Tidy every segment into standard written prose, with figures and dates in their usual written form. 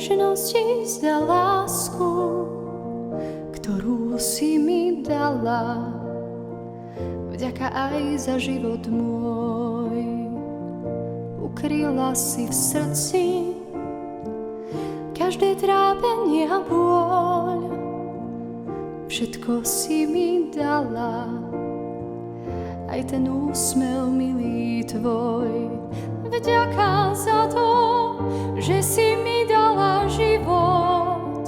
nežnosti za lásku, ktorú si mi dala. Vďaka aj za život môj. Ukryla si v srdci každé trápenie a bôľ. Všetko si mi dala, aj ten úsmev milý tvoj. Vďaka za to, že si mi dala život.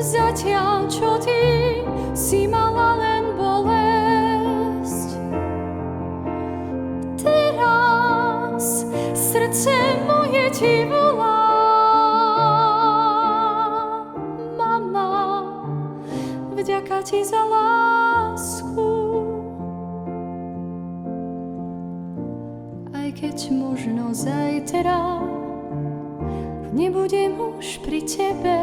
Zatiaľ, čo ty si mala len bolesť. Teraz srdce moje ti volá. Mama, vďaka ti za lásku. Aj keď možno zajtra nebudem už pri tebe,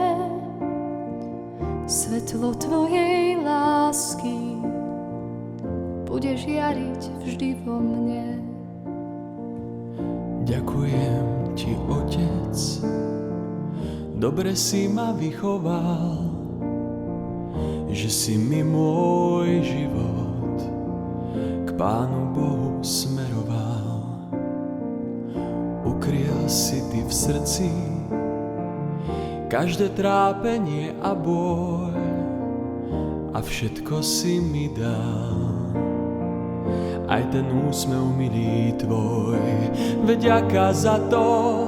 svetlo tvojej lásky bude žiariť vždy vo mne. Ďakujem ti, Otec, dobre si ma vychoval, že si mi môj život k Pánu Bohu smeroval. Ukryl si ty v srdci každé trápenie a boj a všetko si mi dal, aj ten úsmev milý tvoj. Vďaka za to,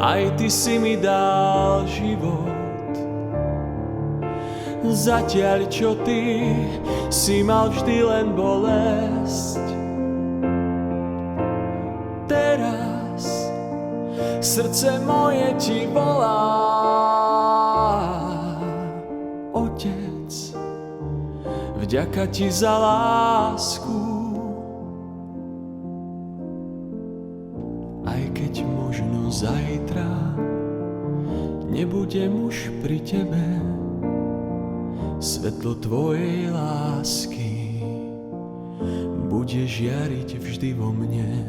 aj ty si mi dal život. Zatiaľ, čo ty si mal vždy len bolesť. Teraz srdce moje ti volá. Otec, vďaka ti za lásku. Aj keď možno zajtra nebudem už pri tebe, svetlo tvojej lásky bude žiariť vždy vo mne.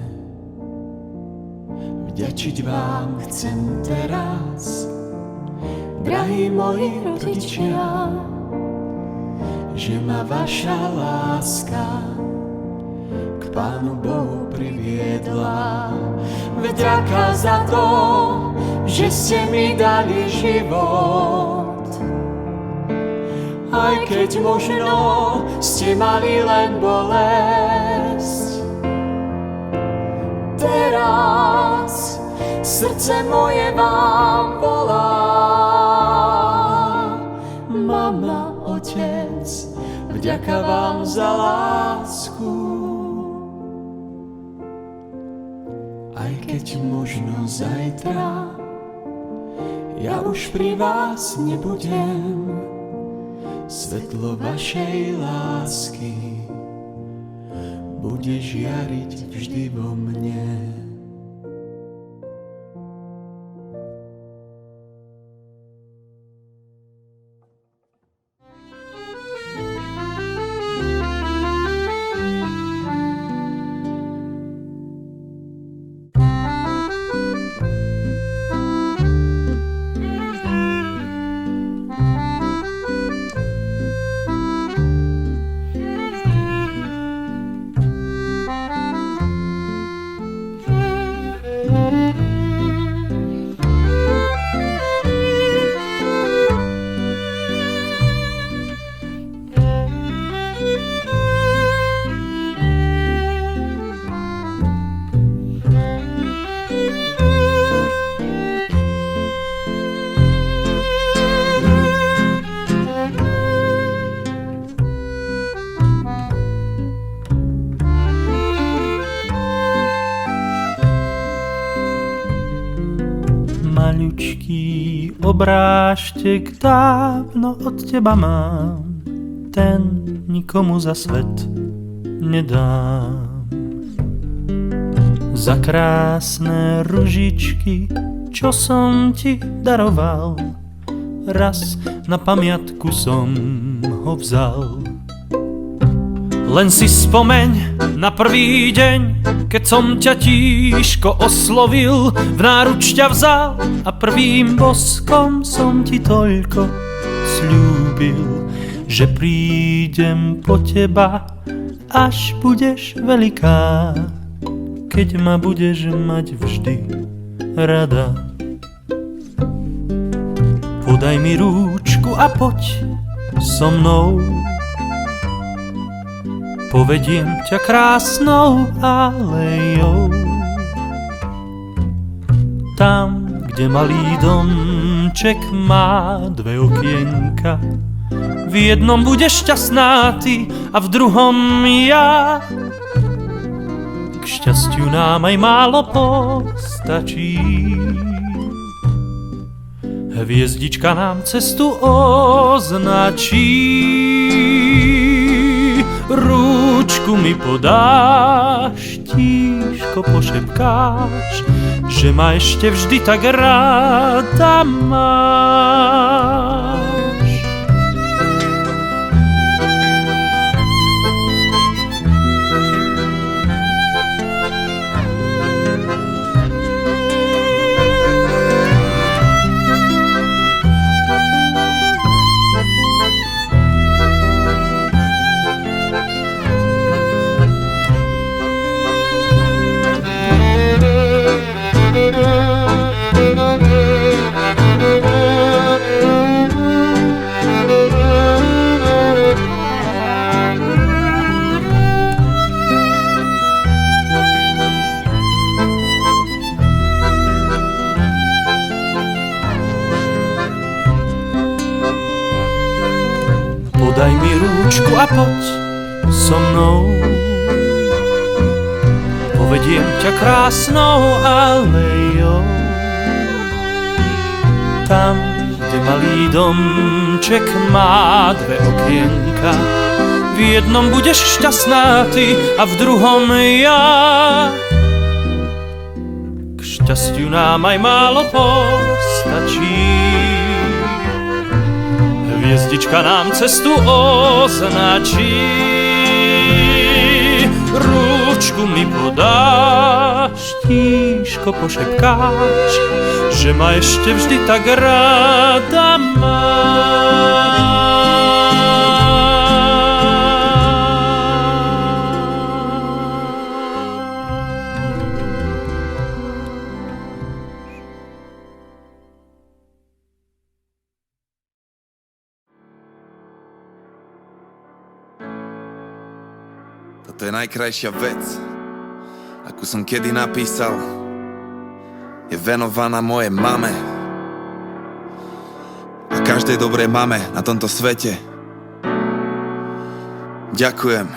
Vďačiť vám chcem teraz, drahí moji rodičia, že ma vaša láska k Pánu Bohu priviedla. Vďaka za to, že ste mi dali život. Aj keď možno ste mali len bolesť. Teraz srdce moje vám volá. Mama, Otec, vďaka vám za lásku. Aj keď možno zajtra ja už pri vás nebudem, svetlo vašej lásky bude žiariť vždy vo mne. Maľučký obrážtek dávno od teba mám, ten nikomu za svet nedám. Za krásne ružičky, čo som ti daroval, raz na pamiatku som ho vzal. Len si spomeň na prvý deň, keď som ťa tížko oslovil, v náruč ťa vzal a prvým boskom som ti toľko sľúbil, že prídem po teba, až budeš veľká, keď ma budeš mať vždy rada. Podaj mi rúčku a poď so mnou, povediem ťa krásnou alejou. Tam, kde malý domček má dve okienka, v jednom budeš šťastná ty a v druhom ja. K šťastiu nám aj málo postačí, hviezdička nám cestu označí. Rúčku mi podáš, tížko pošepkáš, že ma ešte vždy tak ráda máš. Podaj mi rúčku a poď so mnou, povediem ťa krásnou alejou. Tam, kde malý domček má dve okienka, v jednom budeš šťastná ty a v druhom ja. K šťastiu nám aj málo postačí, hviezdička nám cestu označí. Rúčku mi podáš, tížko pošepkáš, že ma ešte vždy tak ráda máš. To je najkrajšia vec, akú som kedy napísal. Je venovaná mojej mame a každej dobrej mame na tomto svete. Ďakujem.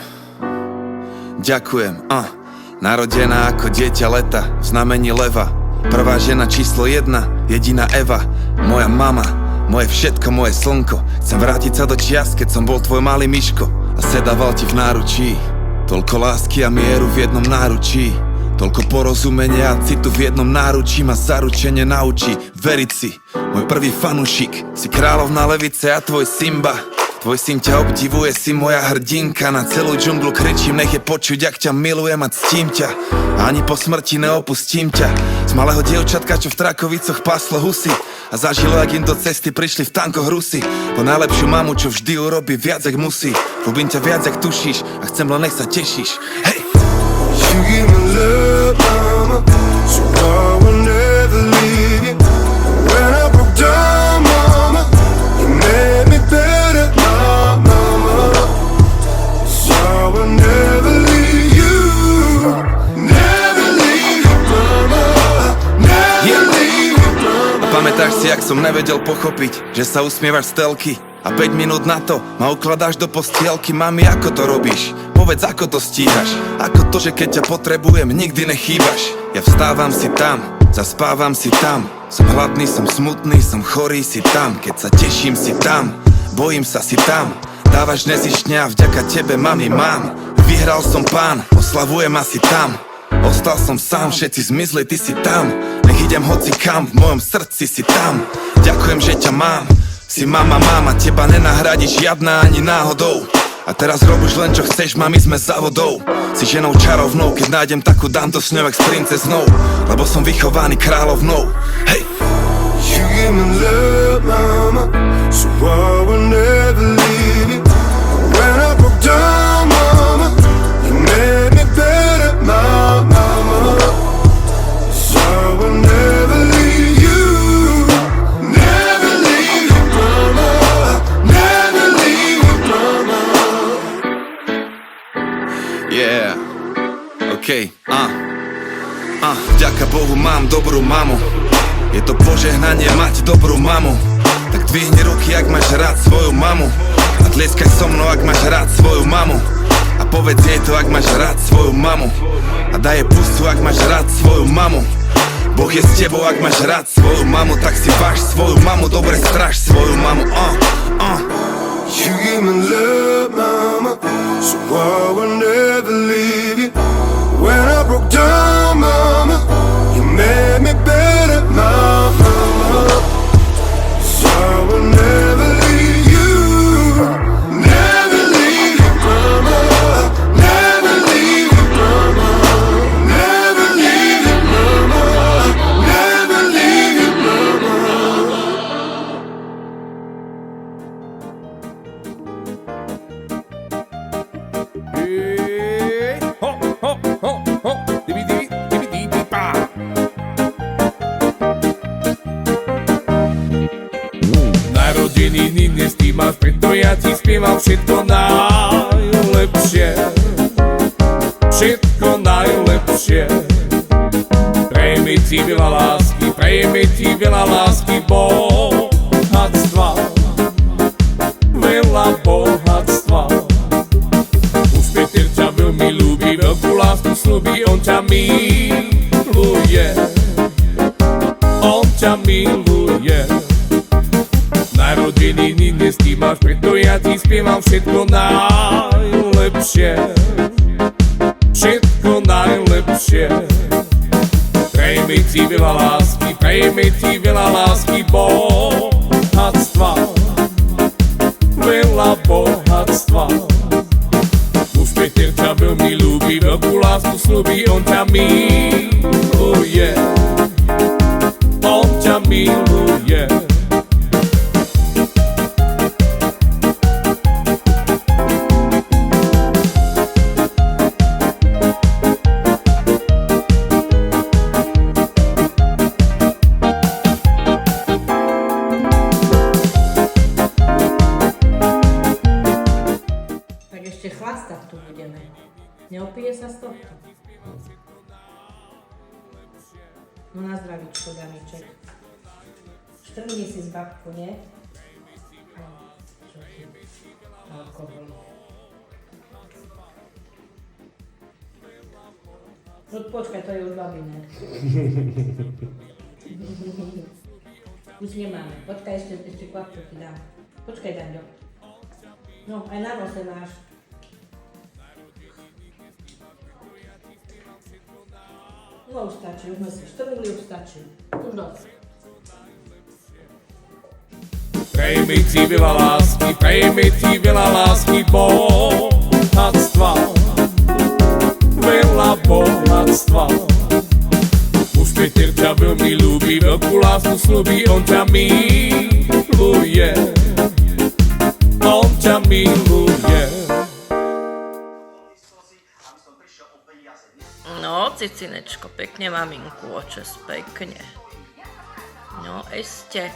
Narodená ako dieťa leta v znamení leva, prvá žena číslo 1, jediná Eva. Moja mama, moje všetko, moje slnko. Chcem vrátiť sa do čias, keď som bol tvoj malý myško a sedával ti v náručí. Toľko lásky a mieru v jednom náručí, toľko porozumenia a citu v jednom náručí ma zaručene naučí veriť si. Môj prvý fanúšik, si kráľovná levice a tvoj Simba. Tvoj syn ťa obdivuje, si moja hrdinka. Na celú džunglu kričím, nech je počuť, ak ťa milujem a ctím ťa. A ani po smrti neopustím ťa. Z malého dievčatka, čo v Trakovicoch páslo husy a zažilo, jak im do cesty prišli v tankoch Rusy. Po najlepšiu mamu, čo vždy urobí viac, jak musí. Ľúbim ťa viac, jak tušíš a chcem len, nech sa tešíš. Hej! You give me love, mama, so I will never leave you. When I broke down, mama, you made me better, mama. So I will never leave you. Never leave you, mama. Never leave you, mama. Pamätáš si, jak som nevedel pochopiť, že sa usmievaš z telky a 5 minút na to ma ukladáš do postielky. Mami, ako to robíš? Povedz, ako to stíhaš? Ako to, že keď ťa potrebujem, nikdy nechýbaš? Ja vstávam si tam, zaspávam si tam. Som hladný, som smutný, som chorý, si tam. Keď sa teším, si tam, bojím sa, si tam. Dávaš nezištne a vďaka tebe, mami, mám. Vyhral som pán, oslavujem asi tam. Ostal som sám, všetci zmizli, ty si tam. Nech idem hoci kam, v mojom srdci si tam. Ďakujem, že ťa mám. Si mama, teba nenahradí žiadna ani náhodou. A teraz robíš len čo chceš, mami, sme za vodou. Si ženou čarovnou, keď nájdem takú, dám to s ňou jak s princeznou. Lebo som vychovaný kráľovnou. Hej! You give me love, mama, so I will never leave you. When I broke down, mama, you made me better, mama. So I will never leave you. Never leave you, mama. Never leave you, mama. Yeah, okej, vďaka Bohu mám dobrú mamu. Je to požehnanie mať dobrú mamu. Tak dvihni ruky, ak máš rád svoju mamu. A tlieskaj so mnou, ak máš rád svoju mamu. A povedz jej to, ak máš rád svoju mamu. A daj jej pusu, ak máš rád svoju mamu. Boh je s tebou, ak máš rád svoju mamu. Tak si váž svoju mamu, dobre stráž svoju mamu. You give me love, mama, so I will never leave you. When I broke down, mama, you made me better, mama. So I will never leave you. Never leave you, mama. Never leave you, mama. Never leave you, mama. Never leave you, mama. Narodeniny dnes ty máš, preto ja ti spievam všetko najlepšie. Všetko najlepšie. Prejme ti veľa lásky, prejme ti veľa lásky, bohatstva. Veľa bohatstva. Už Peter ťa veľmi ľúbi, veľkú lásku slúbi, on ťa miluje. On ťa miluje. Narodeniny dnes ty máš, preto ja ti spievam všetko najlepšie. Všetko najlepšie. Prejme ti veľa lásky, prejme ti veľa lásky, bohatstva. Veľa bohatstva. Už Peter ťa veľmi ľúbi, veľkú lásku slúbi, on ťa miluje. On ťa miluje. Tu budeme. Neopije sa z tohto? No na zdravíčko, Daníček. Štrngni si z babku, nie? Čo ty? Alkohol. No počkaj, to je už babiné. Už nemáme. Počkaj, ešte kvapku ti dám. Počkaj, Daňo. No, aj na nose máš. No už stačí, už sme si štrngli, už stačí. Už dosť. Prejme ti veľa lásky, prejme ti veľa lásky, bohatstva. Veľa bohatstva. Už Peter ťa veľmi ľúbi, veľkú lásku slúbi, on ťa miluje. On ťa miluje. No, cicinečko, pekne maminku očes, pekne. No, ešte.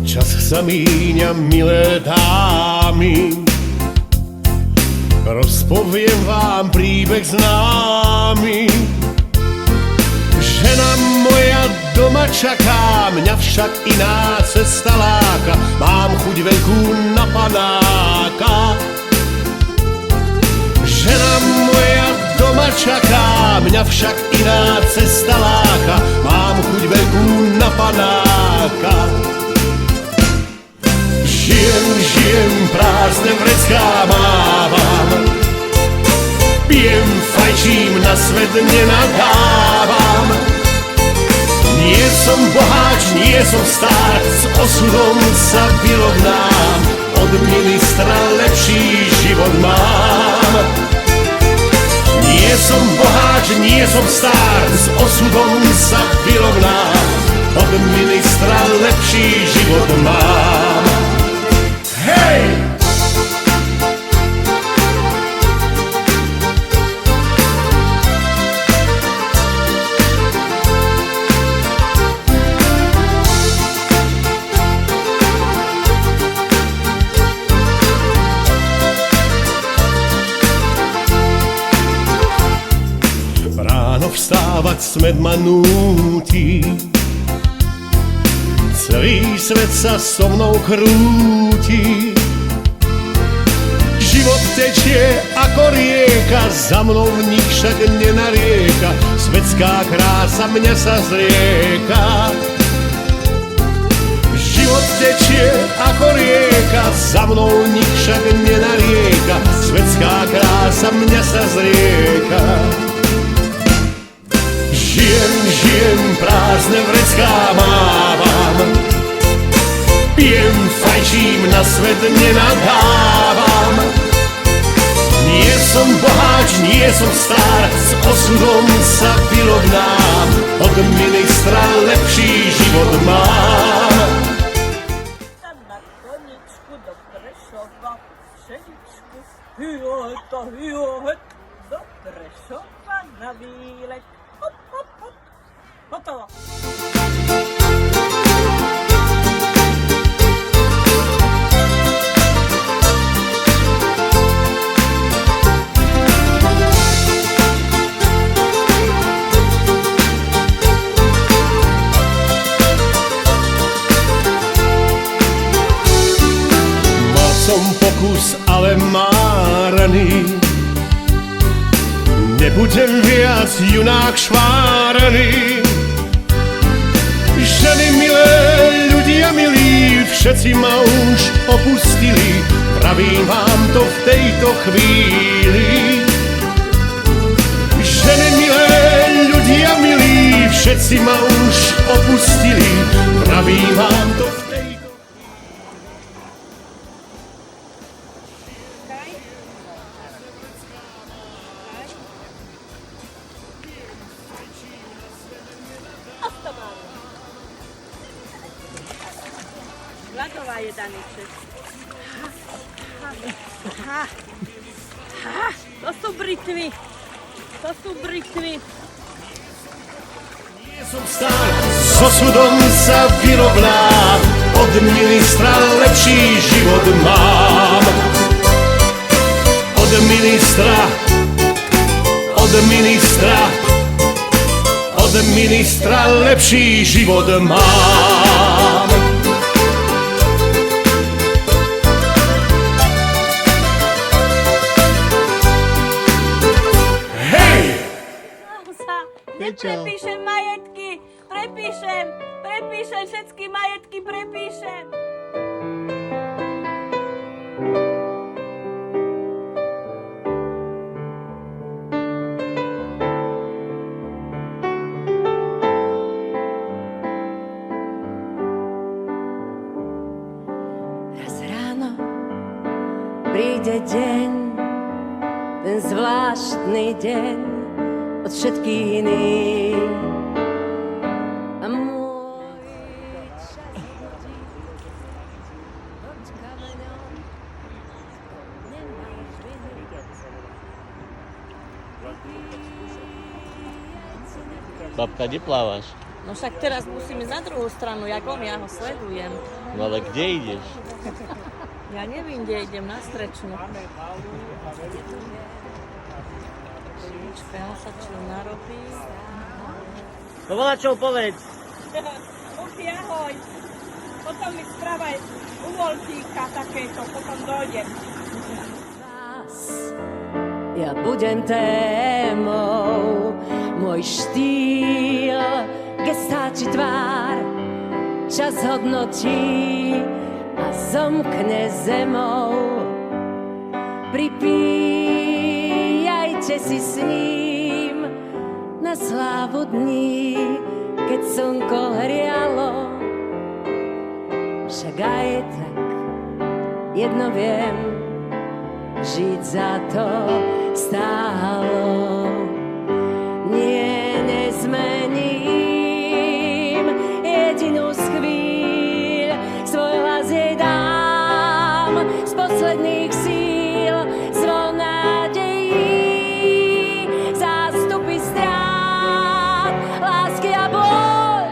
Čas sa míňa, milé dámy, rozpoviem vám príbeh známy. Žena moja doma čaká, mňa však iná cesta láka, mám chuť veľkú na panáka. Žena moja doma čaká, mňa však iná cesta láka, mám chuť veľkú na panáka. Žijem, prázdne vrecká mávam, Pijem, fajčím, na svet nenadávam. Nie som boháč, nie som stár, s osudom sa vyrovnám. Od ministra lepší život mám. Nie som boháč, nie som stár, s osudom sa vyrovnám. Od ministra lepší život mám. Hej! Ráno vstávať smet ma núti, celý svet sa so mnou krúti. Život tečie ako rieka, za mnou nik však nenarieka. Svetská krása mňa sa zrieka. Život tečie ako rieka, za mnou nik však nenarieka. Svetská krása mňa sa zrieka. Žijem, prázdne vrecká mávam. Pijem, fajčím, na svet nenadávam. Nie som boháč, nie som stár, s osudom sa vyrovnám. Od ministra lepší život mám. Na koničku do Prešova, pšeničku, hyot, do Prešova na výlet. Hop, hop, hop, hotovo. Mal som pokus, ale márny. Nebudem viac junák švárny. Ženy milé, ľudia milí, všetci ma už opustili. Pravím vám to v tejto chvíli. Ženy milé, ľudia milí, všetci ma už opustili. Pravím vám to v tejto Ľadová je Daniček. To sú britvy. To sú britvy. Nie som stár, s osudom sa vyrovnám. Od ministra lepší život mám. Od ministra lepší život mám. Neprepíšem majetky, prepíšem všetky majetky, prepíšem. Raz ráno príde deň, ten zvláštny deň od všetkých iných. A môj čas chodí pod kameňom. Nemáš vyhľad. Babka, kde plávaš? No však teraz musím ísť na druhú stranu, jak on, ja ho sledujem. No ale kde ideš? Ja neviem, kde idem, na Strečnu. Počkaj, on sa čo narobí. No volá čo povedz. Muky, ahoj. Potom mi spravaj uvoľtíka takéto, potom dojdem. Ja budem témou, môj štýl, gestá či tvár, čas hodnotí a zomkne zemou. Pripíjajte Užite si s ním na slávu dní, keď slnko hrialo. Však aj tak jedno viem, žiť za to stálo. Nie, nezmením jedinú z chvíľ, svoj hlas jej dám z posledných síl, zvon nádejí, zástupy strát, lásky a boj,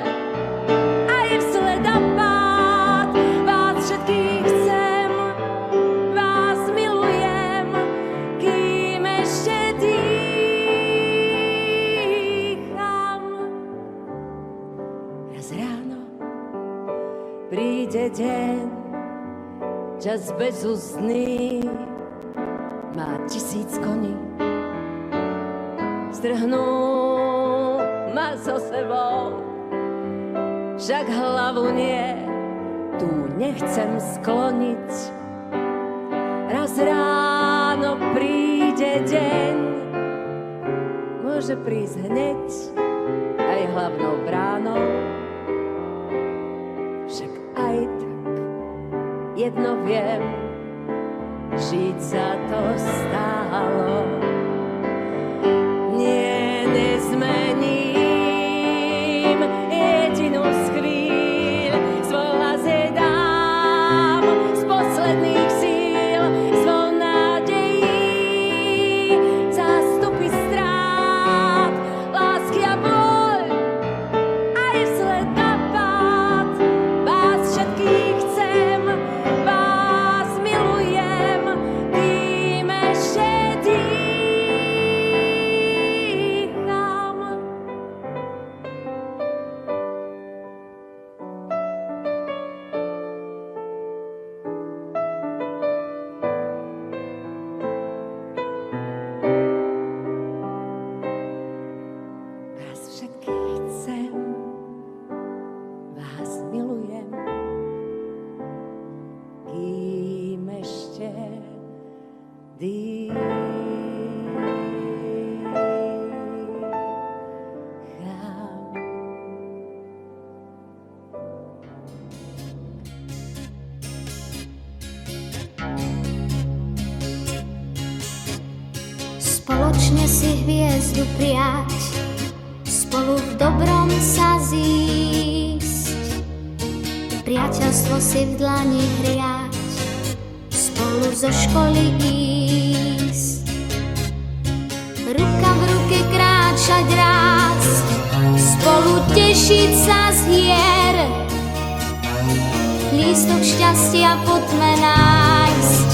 aj vsled a pád, vás všetkých chcem, vás milujem, kým ešte dýcham. Raz ráno príde deň, čas bezústný, má 1000 koní. Strhnú ma so sebou, však hlavu nie, tu nechcem skloniť. Raz ráno príde deň, môže prísť hneď aj hlavnou bránou. Však aj tak jedno viem, žiť za to stálo. Nie, nezmením jedinú z chvíľ, svoj hlas jej dám z posledných síl, zvon nádejí, zástupy strát, lásky a boj, aj vsled a pád, vás všetkých chcem, vás milujem, kým ešte dýcham. Vás všetkých chcem, vás milujem, kým ešte dýcham. Spoločne si hviezdu prijať, spolu v dobrom sa zísť, priateľstvo si v dlani hriať, spolu zo školy ísť, ruka v ruke kráčať rásť, spolu tešiť sa z hier, lístok šťastia po tme nájsť,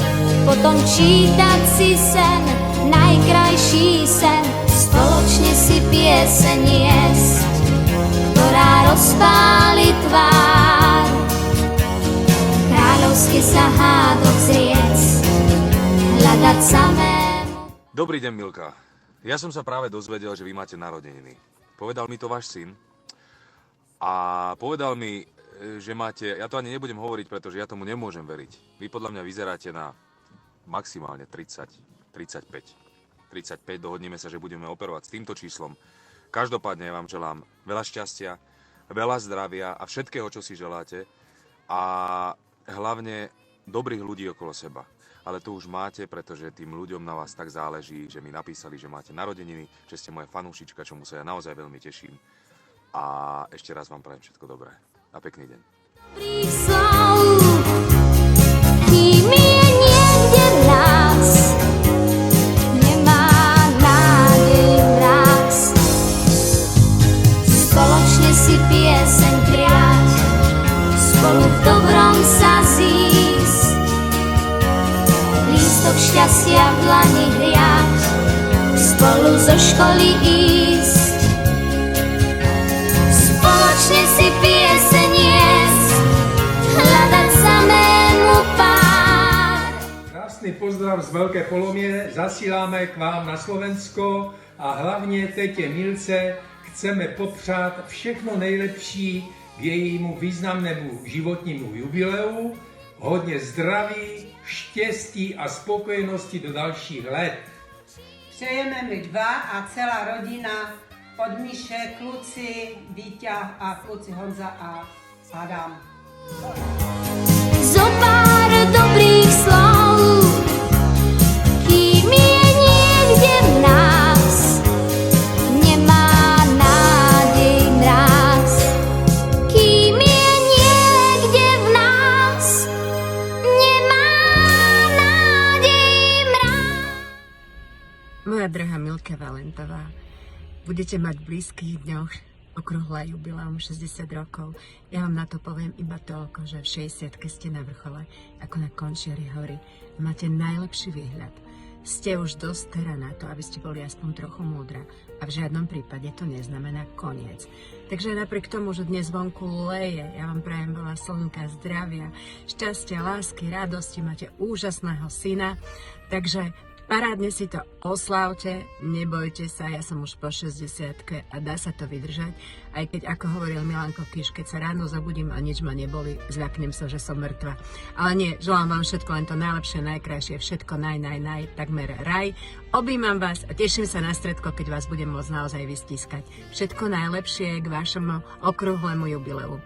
potom čítať si sen, najkrajší sen, spoločne si pieseň jesť, ktorá rozpáli tvár, kráľovsky sa hádok zriecť, hľadať samému. Dobrý deň, Milka. Ja som sa práve dozvedel, že vy máte narodeniny. Povedal mi to váš syn a povedal mi, že máte, ja to ani nebudem hovoriť, pretože ja tomu nemôžem veriť. Vy podľa mňa vyzeráte na maximálne 35, dohodneme sa, že budeme operovať s týmto číslom. Každopádne ja vám želám veľa šťastia, veľa zdravia a všetkého, čo si želáte a hlavne dobrých ľudí okolo seba. Ale to už máte, pretože tým ľuďom na vás tak záleží, že mi napísali, že máte narodeniny, že ste moja fanúšička, čomu sa ja naozaj veľmi teším. A ešte raz vám prajem všetko dobré a pekný deň. Kým je niekde v nás, nemá nádej rásť. Spoločne si pieseň priať, spolu v dobrom sa zísť, lístok šťastia v dlani hriať, spolu zo školy ísť, spoločne si pieseň jesť, hľadať samému pár. Krásny pozdrav z Veľké Polomie zasíláme k vám na Slovensko a hlavně tetě Milce chceme popřát všechno nejlepší k jejímu významnému životnímu jubileu, hodně zdraví, štěstí a spokojenosti do dalších let. Přejeme my dva a celá rodina od Míše, kluci Víťa a kluci Honza a Adam. Zopár dobrých slov, kým je niekde v nás, nemá nádej mráz. Kým je niekde v nás, nemá nádej mráz. Moja drahá Milka Valentová, budete mať v blízkych dňoch okrúhle jubileum 60 rokov. Ja vám na to poviem iba toľko, že v 60-ke ste na vrchole, ako na Končiari hory. Máte najlepší výhľad. Ste už dosť stará na to, aby ste boli aspoň trochu múdra. A v žiadnom prípade to neznamená koniec. Takže napriek tomu, že dnes vonku leje, ja vám prajem veľa slnka, zdravia, šťastia, lásky, radosti, máte úžasného syna. Takže parádne si to oslávte, nebojte sa, ja som už po 60-ke a dá sa to vydržať. Aj keď, ako hovoril Milanko Kiš, keď sa ráno zabudím a nič ma neboli, zľaknem sa, že som mŕtva. Ale nie, želám vám všetko len to najlepšie, najkrajšie, všetko takmer raj. Objímam vás a teším sa na stredko, keď vás budem môcť naozaj vystískať. Všetko najlepšie k vašemu okrúhlemu jubileu.